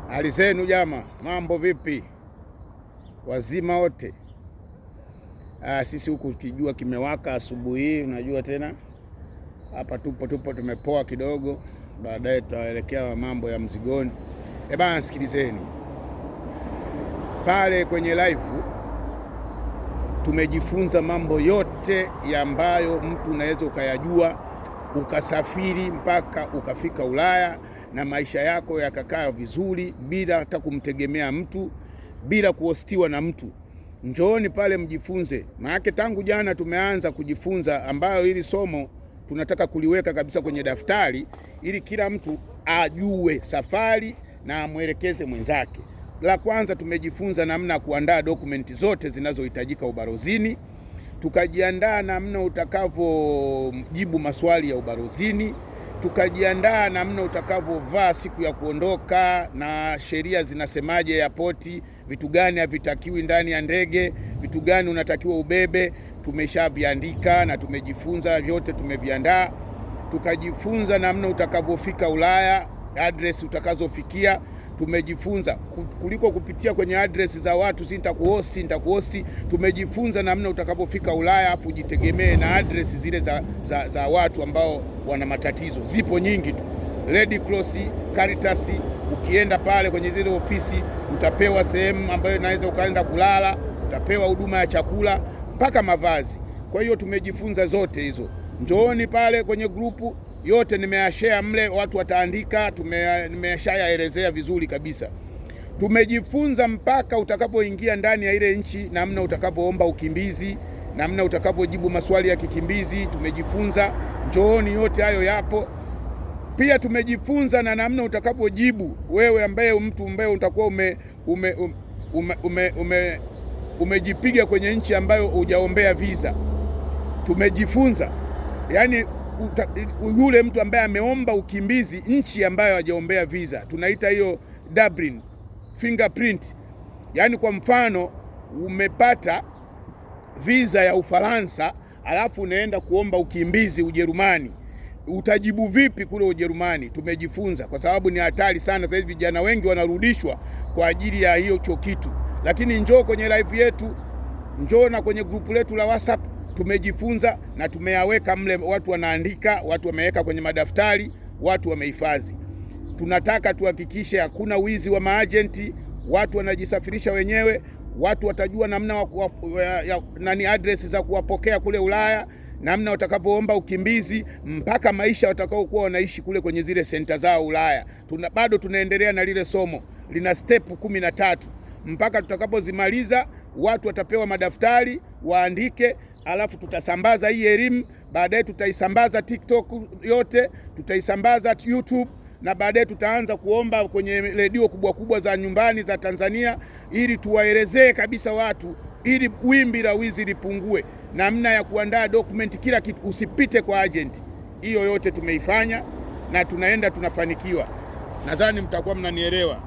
Hali zenu jama, mambo vipi? Wazima wote? Sisi huku kijua kimewaka asubuhi hii, unajua tena. Hapa tupo tumepoa kidogo, baadaye tutaelekea mambo ya mzigoni. Bana, sikilizeni. Pale kwenye live tumejifunza mambo yote ambayo mtu unaweza ukayajua, ukasafiri mpaka ukafika Ulaya na maisha yako yakakaa vizuri bila hata kumtegemea mtu, bila kuhostiwa na mtu. Njooni pale mjifunze. Maana tangu jana tumeanza kujifunza, ambayo hili somo tunataka kuliweka kabisa kwenye daftari ili kila mtu ajue safari na amwelekeze mwenzake. La kwanza, tumejifunza namna ya kuandaa dokumenti zote zinazohitajika ubalozini. Tukajiandaa namna utakavyojibu maswali ya ubalozini. Tukajiandaa namna utakavovaa siku ya kuondoka na sheria zinasemaje ya poti, vitu gani havitakiwi ndani ya ndege, vitu gani unatakiwa ubebe. Tumeshaviandika na tumejifunza vyote, tumeviandaa. Tukajifunza namna utakavofika Ulaya, address utakazofikia. Tumejifunza kuliko kupitia kwenye address za watu, si nitakuhosti. Tumejifunza namna utakapofika Ulaya afu ujitegemee na address zile za watu ambao wana matatizo. Zipo nyingi tu, Red Cross, Caritas. Ukienda pale kwenye zile ofisi utapewa sehemu ambayo unaweza ukaenda kulala, utapewa huduma ya chakula mpaka mavazi. Kwa hiyo tumejifunza zote hizo. Njooni pale kwenye grupu, yote nimeyashare mle, watu wataandika, nimeshayaelezea vizuri kabisa. Tumejifunza mpaka utakapoingia ndani ya ile nchi, namna utakapoomba ukimbizi, namna utakapojibu maswali ya kikimbizi, tumejifunza. Njooni, yote hayo yapo. Pia tumejifunza na namna utakapojibu wewe ambaye mtu ambaye utakuwa umejipiga kwenye nchi ambayo hujaombea visa. Tumejifunza yani yule mtu ambaye ameomba ukimbizi nchi ambayo hajaombea visa, tunaita hiyo Dublin fingerprint. Yani kwa mfano umepata visa ya Ufaransa alafu unaenda kuomba ukimbizi Ujerumani, utajibu vipi kule Ujerumani? Tumejifunza, kwa sababu ni hatari sana. Sasa hivi vijana wengi wanarudishwa kwa ajili ya hiyo kitu. Lakini njoo kwenye live yetu, njoo na kwenye grupu letu la WhatsApp, tumejifunza na tumeyaweka mle. Watu wanaandika, watu wameweka kwenye madaftari, watu wamehifadhi. Tunataka tuhakikishe hakuna wizi wa maagenti, watu wanajisafirisha wenyewe. Watu watajua namna address za kuwapokea kule Ulaya, namna watakapoomba ukimbizi, mpaka maisha watakaokuwa wanaishi kule kwenye zile senta zao Ulaya. Bado tunaendelea na lile somo, lina step 13 mpaka tutakapozimaliza. Watu watapewa madaftari waandike, alafu tutasambaza hii elimu. Baadaye tutaisambaza TikTok yote, tutaisambaza YouTube, na baadaye tutaanza kuomba kwenye redio kubwa za nyumbani za Tanzania, ili tuwaelezee kabisa watu, ili wimbi la wizi lipungue, namna ya kuandaa document, kila kitu, usipite kwa agent. Hiyo yote tumeifanya na tunafanikiwa. Nadhani mtakuwa mnanielewa.